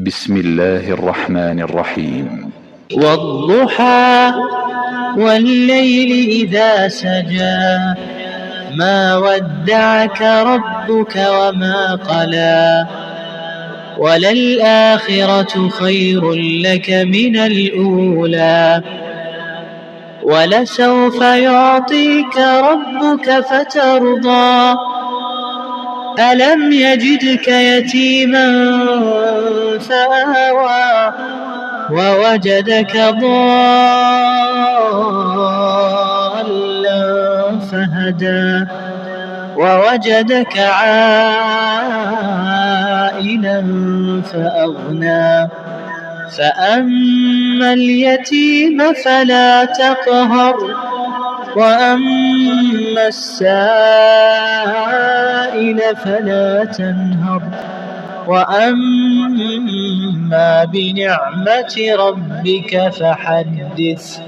بسم الله الرحمن الرحيم. والضحى والليل إذا سجى ما ودعك ربك وما قلى وللآخرة خير لك من الأولى ولسوف يعطيك ربك فترضى ألم يجدك يتيما فآوى ووجدك ضالا فهدى ووجدك عائلا فأغنى فأما اليتيم فلا تقهر وأما السائل فلا تنهر وأما بنعمة ربك فحدث.